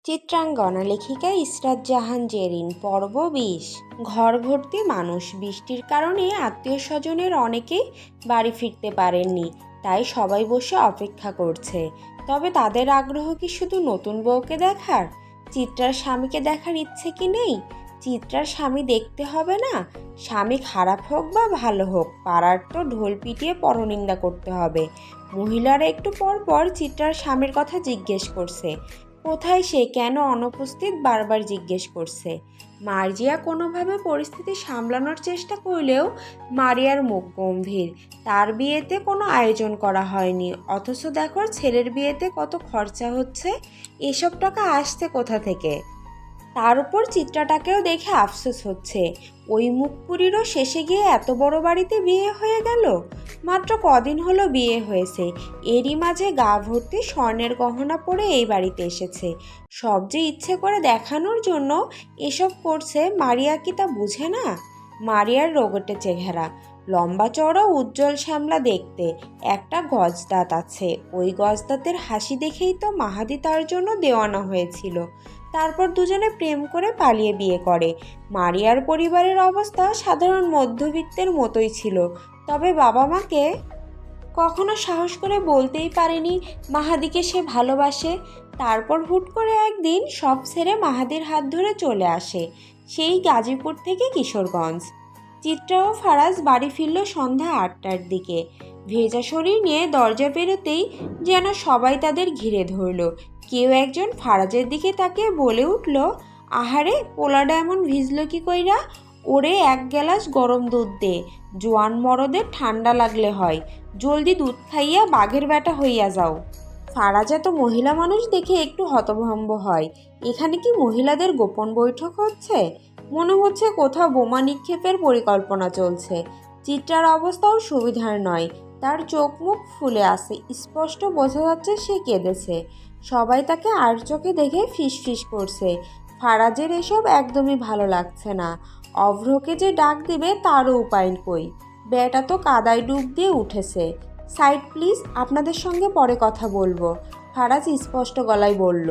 চিত্রাঙ্গনা লেখিকা ইসরাত জাহান জেরিন পর্ব ২০। ঘর ভর্তি মানুষ। বৃষ্টির কারণে আত্মীয় স্বজনের অনেকেই বাড়ি ফিরতে পারেননি, তাই সবাই বসে অপেক্ষা করছে। তবে তাদের আগ্রহ কি শুধু নতুন বউকে দেখার? চিত্রার স্বামীকে দেখার ইচ্ছে কি নেই? চিত্রার স্বামী দেখতে হবে না? স্বামী খারাপ হোক বা ভালো হোক, পাড়ার তো ঢোল পিটিয়ে পরনিন্দা করতে হবে। মহিলারা একটু পর পর চিত্রার স্বামীর কথা জিজ্ঞেস করছে। কোথায় সে, কেন অনুপস্থিত, বারবার জিজ্ঞেস করছে। মার্জিয়া কোনোভাবে পরিস্থিতি সামলানোর চেষ্টা করলেও মারিয়ার মুখ গম্ভীর। তার বিয়েতে কোনো আয়োজন করা হয়নি, অথচ দেখো ছেলের বিয়েতে কত খরচা হচ্ছে। এসব টাকা আসছে কোথা থেকে? তার উপর চিত্রাটাকেও দেখে আফসোস হচ্ছে। ওই মুখপুরীরও শেষে গিয়ে এত বড় বাড়িতে বিয়ে হয়ে গেল। মাত্র কদিন হলো বিয়ে হয়েছে, এরই মাঝে গা ভর্তি স্বর্ণের গহনা পরে এই বাড়িতে এসেছে। সব যে ইচ্ছে করে দেখানোর জন্য এসব করছে। মারিয়া কি তা বুঝে না? মারিয়ার রোগটে চেহারা, লম্বা চওড়া উজ্জ্বল শ্যামলা দেখতে, একটা গজদাঁত আছে। ওই গজদাঁতের হাসি দেখেই তো মাহাদি তার জন্য দেওয়ানা হয়েছিল। তারপর দুজনে প্রেম করে পালিয়ে বিয়ে করে। মারিয়ার পরিবারের অবস্থা সাধারণ মধ্যবিত্তের মতোই ছিল, তবে বাবা মাকে কখনো সাহস করে বলতেই পারেনি মাহাদিকে সে ভালোবাসে। তারপর হুট করে একদিন সব ছেড়ে মাহাদির হাত ধরে চলে আসে, সেই গাজীপুর থেকে কিশোরগঞ্জ। চিত্রা ও ফারাজ বাড়ি ফিরল সন্ধ্যা ৮টার দিকে। ভেজা শরীর নিয়ে দরজা বেরোতেই যেন সবাই তাদের ঘিরে ধরল। কেউ একজন ফারাজের দিকে তাকিয়ে বলে উঠল, আহারে, পোলাডা এমন ভিজল কি কইরা? ওরে এক গ্লাস গরম দুধ দে, জোয়ান মরদের ঠান্ডা লাগলে হয়। জলদি দুধ খাইয়া বাঘের বেটা হইয়া যাও। ফারাজ এত মহিলা মানুষ দেখে একটু হতভম্ব হয়। এখানে কি মহিলাদের গোপন বৈঠক হচ্ছে? মনে হচ্ছে কোথাও বোমা নিক্ষেপের পরিকল্পনা চলছে। চিত্রার অবস্থাও সুবিধার নয়, তার চোখ মুখ ফুলে আসে, স্পষ্ট বোঝা যাচ্ছে সে কেঁদেছে। সবাই তাকে আর চোখে দেখে ফিসফিস করছে। ফারাজের এসব একদমই ভালো লাগছে না। অভ্রকে যে ডাক দিবে তারও উপায় কই, বেটা তো কাদায় ডুব দিয়ে উঠেছে। সাইড প্লিজ, আপনাদের সঙ্গে পরে কথা বলবো, ফারাজ স্পষ্ট গলায় বলল।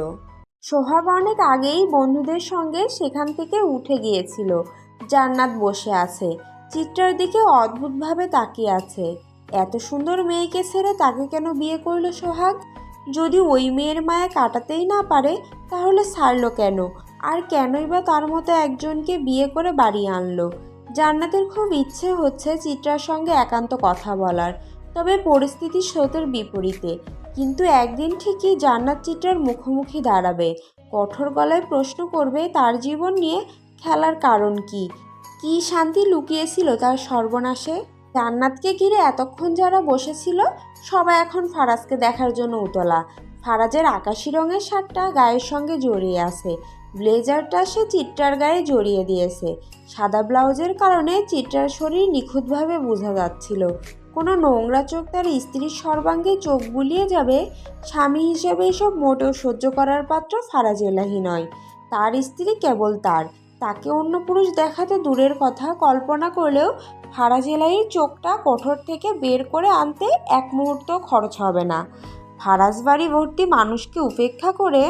সোহাগ অনেক আগেই বন্ধুদের সঙ্গে সেখান থেকে উঠে গিয়েছিল। জান্নাত বসে আছে, চিত্রার দিকে অদ্ভুতভাবে তাকিয়ে আছে। এত সুন্দর মেয়েকে ছেড়ে তাকে কেন বিয়ে করলো সোহাগ? যদি ওই মেয়ের মায়া কাটাতেই না পারে, তাহলে ছাড়লো কেন? আর কেনই বা তার মতো একজনকে বিয়ে করে বাড়ি আনলো? জান্নাতের খুব ইচ্ছে হচ্ছে চিত্রার সঙ্গে একান্ত কথা বলার, তবে পরিস্থিতি স্রোতের বিপরীতে। কিন্তু একদিন ঠিকই জান্নাত চিত্রার মুখোমুখি দাঁড়াবে, কঠোর গলায় প্রশ্ন করবে তার জীবন নিয়ে খেলার কারণ কি। কি শান্তি লুকিয়েছিল তার সর্বনাশে? জান্নাতকে ঘিরে এতক্ষণ যারা বসেছিল, সবাই এখন ফারাজকে দেখার জন্য উতলা। ফারাজের আকাশি রঙের শার্টটা গায়ের সঙ্গে জড়িয়ে আছে, ব্লেজারটা সে চিত্রার গায়ে জড়িয়ে দিয়েছে। সাদা ব্লাউজের কারণে চিত্রার শরীর নিখুঁতভাবে বোঝা যাচ্ছিল। কোনো নোংরা চোখ তার স্ত্রীর সর্বাঙ্গে চোখ বুলিয়ে যাবে। স্বামী হিসেবে এসব মোটেও সহ্য করার পাত্র ফারাজ এলাহি নয়। তার স্ত্রী কেবল তার, তাকে অন্য পুরুষ দেখা তো দূরের কথা, কল্পনা করলেও ফারাজ এলাহির চোখটা কঠোর থেকে বের করে আনতে এক মুহূর্ত খরচ হবে না। ফারাজ বাড়ি ভর্তি মানুষকে উপেক্ষা করে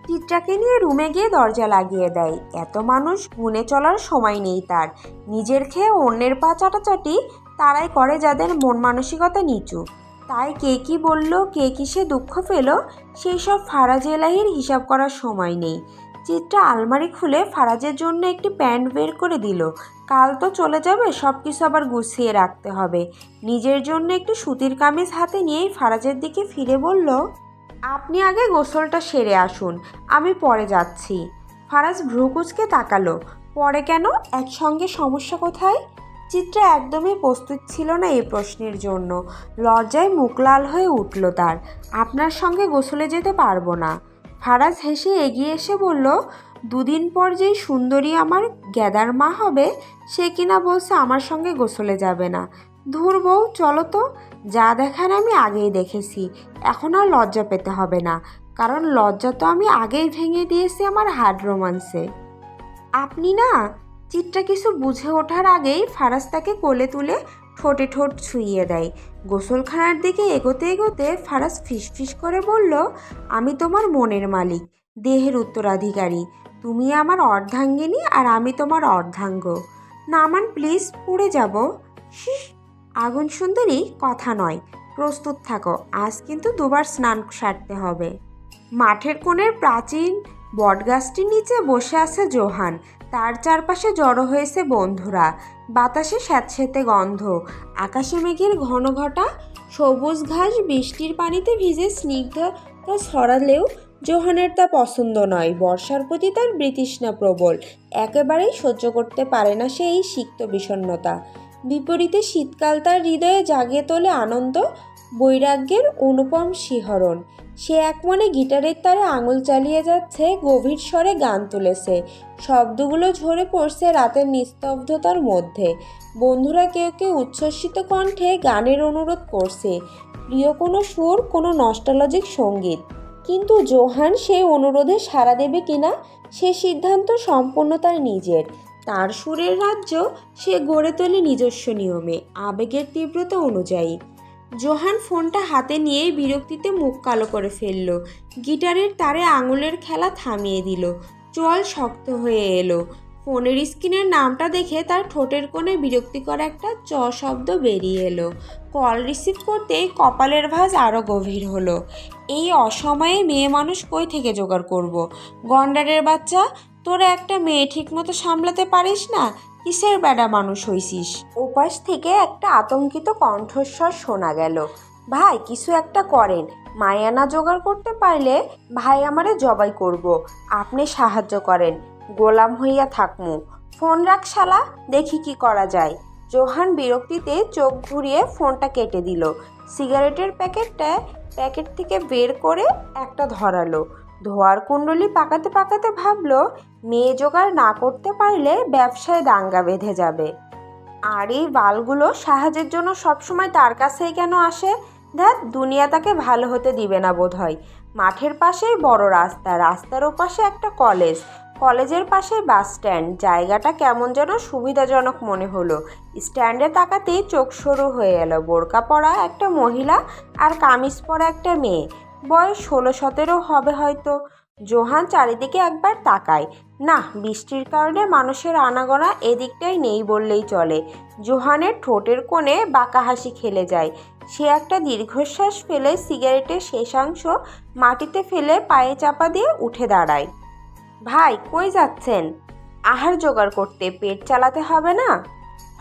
চিত্রাকে নিয়ে রুমে গিয়ে দরজা লাগিয়ে দেয়। এত মানুষ গুনে চলার সময় নেই তার। নিজের খেয়ে অন্যের পা চাটাচাটি তারাই করে যাদের মন মানসিকতা নিচু। তাই কে কি বলল, কে কিসে দুঃখ পেল, সেই সব ফারাজ এলাহির হিসাব করার সময় নেই। চিত্রা আলমারি খুলে ফারাজের জন্য একটি প্যান্ট বের করে দিল। কাল তো চলে যাবে, সব কিছু আবার গুছিয়ে রাখতে হবে। নিজের জন্য একটু সুতির কামিজ হাতে নিয়েই ফারাজের দিকে ফিরে বলল, আপনি আগে গোসলটা সেরে আসুন, আমি পরে যাচ্ছি। ফারাজ ভ্রুকুচকে তাকালো। পরে কেন? একসঙ্গে সমস্যা কোথায়? চিত্রা একদমই প্রস্তুত ছিল না এই প্রশ্নের জন্য। লজ্জায় মুখ লাল হয়ে উঠল তার। আপনার সঙ্গে গোসলে যেতে পারবো না। ফারাজ হেসে এগিয়ে এসে বলল, দুদিন পর যেই সুন্দরী আমার গ্যাদার মা হবে, সে কিনা বলছে আমার সঙ্গে গোসলে যাবে না। ধুর বউ, চলো তো, যা দেখার আমি আগেই দেখেছি, এখন আর লজ্জা পেতে হবে না, কারণ লজ্জা তো আমি আগেই ভেঙে দিয়েছি আমার হার্ড রোমান্সে। আপনি না? চিত্রা কিছু বুঝে ওঠার আগেই ফারাজ তাকে কোলে তুলে ঠোঁটে ঠোঁট ছুঁইয়ে দেয়। গোসলখানার দিকে এগোতে এগোতে ফারাজ ফিসফিস করে বলল, আমি তোমার মনের মালিক, দেহের উত্তরাধিকারী। তুমি আমার অর্ধাঙ্গিনী আর আমি তোমার অর্ধাঙ্গ। নামান প্লিজ, পুড়ে যাব। শিস, আগুন সুন্দরী কথা নয়, প্রস্তুত থাকো, আজ কিন্তু দুবার স্নান সারতে হবে। মাঠের কোণের প্রাচীন বটগাছটির নিচে বসে আছে জোহান। তার চারপাশে জড়ো হয়েছে বন্ধুরা। বাতাসে স্যাঁতসেঁতে গন্ধ, আকাশে মেঘের ঘন ঘটা, সবুজ ঘাস বৃষ্টির পানিতে ভিজে স্নিগ্ধতা ছড়ালেও জোহানের তা পছন্দ নয়। বর্ষার প্রতি তার বিতৃষ্ণা প্রবল, একেবারেই সহ্য করতে পারে না সে এই সিক্ত বিষণ্ণতা। বিপরীতে শীতকাল তার হৃদয়ে জাগিয়ে তোলে আনন্দ, বৈরাগ্যের অনুপম শিহরণ। সে একমনে গিটারের তারে আঙুল চালিয়ে যাচ্ছে, গভীর স্বরে গান তুলেছে। শব্দগুলো ঝরে পড়ছে রাতের নিস্তব্ধতার মধ্যে। বন্ধুরা কেউ কেউ উচ্ছ্বসিত কণ্ঠে গানের অনুরোধ করছে, প্রিয় কোনো সুর, কোনো নস্টালজিক সঙ্গীত। কিন্তু জোহান সেই অনুরোধে সাড়া দেবে কিনা সে সিদ্ধান্ত সম্পূর্ণ তার নিজের। তার সুরের রাজ্য সে গড়ে তোলে নিজস্ব নিয়মে, আবেগের তীব্রতা অনুযায়ী। জোহান ফোনটা হাতে নিয়েই বিরক্তিতে মুখ কালো করে ফেলল। গিটারের তারে আঙুলের খেলা থামিয়ে দিল। চোয়াল শক্ত হয়ে এলো। ফোনের স্ক্রিনের নামটা দেখে তার ঠোঁটের কোণে বিরক্তিকর একটা চ শব্দ বেরিয়ে এলো। কল রিসিভ করতেই কপালের ভাঁজ আরও গভীর হলো। এই অসময়ে মেয়ে মানুষ কই থেকে জোগাড় করব? গন্ডারের বাচ্চা, তোরা একটা মেয়ে ঠিকমতো সামলাতে পারিস না? কিসের বেডা মানুষ হইছিস? ওপাশ থেকে একটা আতঙ্কিত কণ্ঠস্বর শোনা গেল। ভাই, কিছু একটা করেন, মায়ানা জোগাড় করতে পারলে ভাই আমারে জবাই করব। আপনি সাহায্য করেন, গোলাম হইয়া থাকমু। ফোন রাখ শালা, দেখি কি করা যায়। জোহান বিরক্তিতে চোখ ঘুরিয়ে ফোনটা কেটে দিল। সিগারেটের প্যাকেট থেকে বের করে একটা ধরালো। ধোয়ার কুণ্ডলি পাকাতে পাকাতে ভাবলো, মেয়ে জোগাড় না করতে পারলে ব্যবসায় দাঙ্গা বেঁধে যাবে। আর এই বালগুলো সাহায্যের জন্য সবসময় তার কাছেই কেন আসে? ধ্যাত, দুনিয়া তাকে ভালো হতে দিবে না বোধ হয়। মাঠের পাশেই বড় রাস্তা, রাস্তার ওপাশে একটা কলেজ, কলেজের পাশে বাস স্ট্যান্ড। জায়গাটা কেমন যেন সুবিধাজনক মনে হলো। স্ট্যান্ডে তাকাতেই চোখ সরু হয়ে এলো। বোরকা পরা একটা মহিলা আর কামিজ পরা একটা মেয়ে, বয়স 16-17 হবে হয়তো। জোহান চারিদিকে একবার তাকায়। না, বৃষ্টির কারণে মানুষের আনাগোনা এদিকটাই নেই বললেই চলে। জোহানের ঠোঁটের কোণে বাঁকা হাসি খেলে যায়। সে একটা দীর্ঘশ্বাস ফেলে সিগারেটের শেষাংশ মাটিতে ফেলে পায়ে চাপা দিয়ে উঠে দাঁড়ায়। ভাই, কই যাচ্ছেন? আহার জোগাড় করতে, পেট চালাতে হবে না?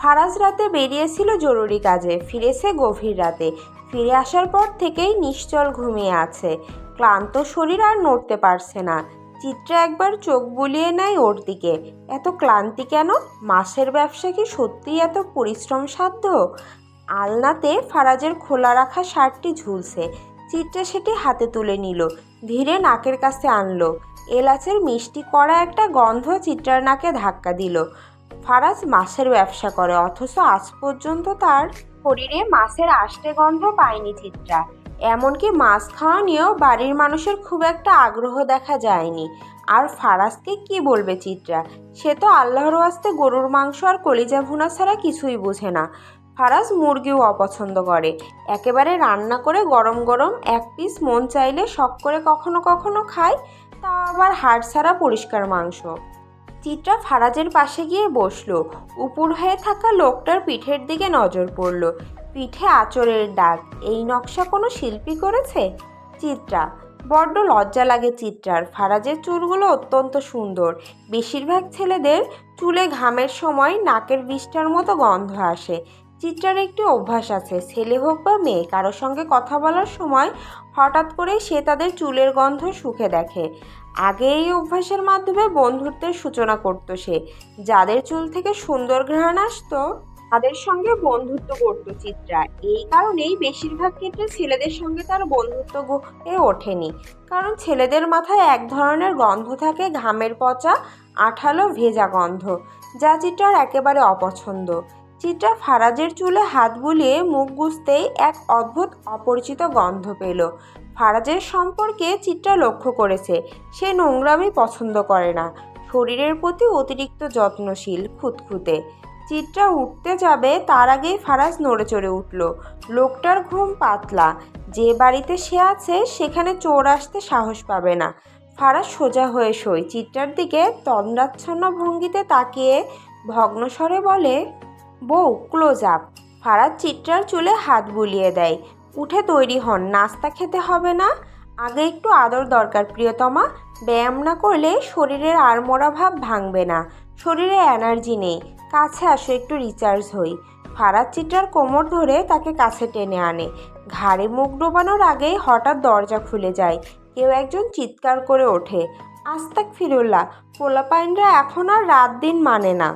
ফারাজ রাতে বেরিয়েছিল জরুরি কাজে, ফিরেছে গভীর রাতে। ফিরে আসার পর থেকেই নিশ্চল ঘুমিয়ে আছে। ক্লান্ত শরীর আর নড়তে পারছে না। চিত্রা একবার চোখ বুলিয়ে নেয় ওর দিকে। এত ক্লান্তি কেন? মাছের ব্যবসা কি সত্যিই এত পরিশ্রম সাধ্য? আলনাতে ফারাজের খোলা রাখা শার্টটি ঝুলছে। চিত্রা সেটি হাতে তুলে নিল, ধীরে নাকের কাছে আনলো। এলাচের মিষ্টি কড়া একটা গন্ধ চিত্রার নাকে ধাক্কা দিল। ফারাজ মাছের ব্যবসা করে, অথচ আজ পর্যন্ত তার শরীরে মাছের আষ্টে গন্ধ পায়নি চিত্রা। এমনকি মাছ খাওয়া নিয়েও বাড়ির মানুষের খুব একটা আগ্রহ দেখা যায়নি। আর ফারাজকে কি বলবে চিত্রা? সে তো আল্লাহর ওয়াস্তে গরুর মাংস আর কলিজা ভুনা ছাড়া কিছুই বোঝে না। ফারাজ মুরগিও অপছন্দ করে। একেবারে রান্না করে গরম গরম এক পিস মন চাইলে শখ করে কখনো কখনো খায়, তা আবার হাড় ছাড়া পরিষ্কার মাংস। চিত্রা ফারাজের পাশে গিয়ে বসলো। উপুর হয়ে থাকা লোকটার পিঠের দিকে নজর পড়ল। পিঠে আঁচড়ের দাগ। এই নকশা কোনো শিল্পী করেছে? চিত্রা। বড্ড লজ্জা লাগে চিত্রার। ফারাজের চুলগুলো অত্যন্ত সুন্দর। বেশিরভাগ ছেলেদের চুলে ঘামের সময় নাকের বিষ্ঠার মতো গন্ধ আসে। চিত্রার একটি অভ্যাস আছে, ছেলে হোক বা মেয়ে, কারোর সঙ্গে কথা বলার সময় হঠাৎ করেই সে তাদের চুলের গন্ধ শুঁকে দেখে। আগে এই অভ্যাসের মাধ্যমে বন্ধুত্বের সূচনা করত সে। যাদের চুল থেকে সুন্দর ঘ্রাণ আসতো তাদের সঙ্গে বন্ধুত্ব করত চিত্রা। এই কারণেই বেশিরভাগ ক্ষেত্রে ছেলেদের সঙ্গে তার বন্ধুত্ব গড়ে ওঠেনি। কারণ ছেলেদের মাথায় এক ধরনের গন্ধ থাকে, ঘামের পচা আঠালো ভেজা গন্ধ, যা চিত্রার একেবারে অপছন্দ। চিত্রা ফারাজের চুলে হাত বুলিয়ে মুখ গুজতেই এক অদ্ভুত অপরিচিত গন্ধ পেল। ফারাজের সম্পর্কে চিত্রা লক্ষ্য করেছে, সে নোংরামি পছন্দ করে না, শরীরের প্রতি অতিরিক্ত যত্নশীল, খুঁতখুঁতে। চিত্রা উঠতে যাবে তার আগেই ফারাজ নড়ে চড়ে উঠল। লোকটার ঘুম পাতলা। যে বাড়িতে সে আছে সেখানে চোর আসতে সাহস পাবে না। ফারাজ সোজা হয়ে শোয়, চিত্রার দিকে তন্দ্রাচ্ছন্ন ভঙ্গিতে তাকিয়ে ভগ্নস্বরে বলে, বউ ক্লোজ আপ। ফারাজ চিত্রার চুলে হাত বুলিয়ে দেয়। উঠে তৈরি হন, নাস্তা খেতে হবে না? আগে একটু আদর দরকার প্রিয়তমা। ব্যায়াম না করলে শরীরের আড়মোড়া ভাব ভাঙবে না। শরীরে এনার্জি নেই, কাছে আসো একটু রিচার্জ হই। ফারাজ চিত্রার কোমর ধরে তাকে কাছে টেনে আনে। ঘাড়ে মুখ ডোবানোর আগেই হঠাৎ দরজা খুলে যায়। কেউ একজন চিৎকার করে ওঠে, আস্তাগফিরুল্লাহ, পোলাপাইনরা এখন আর রাত দিন মানে না।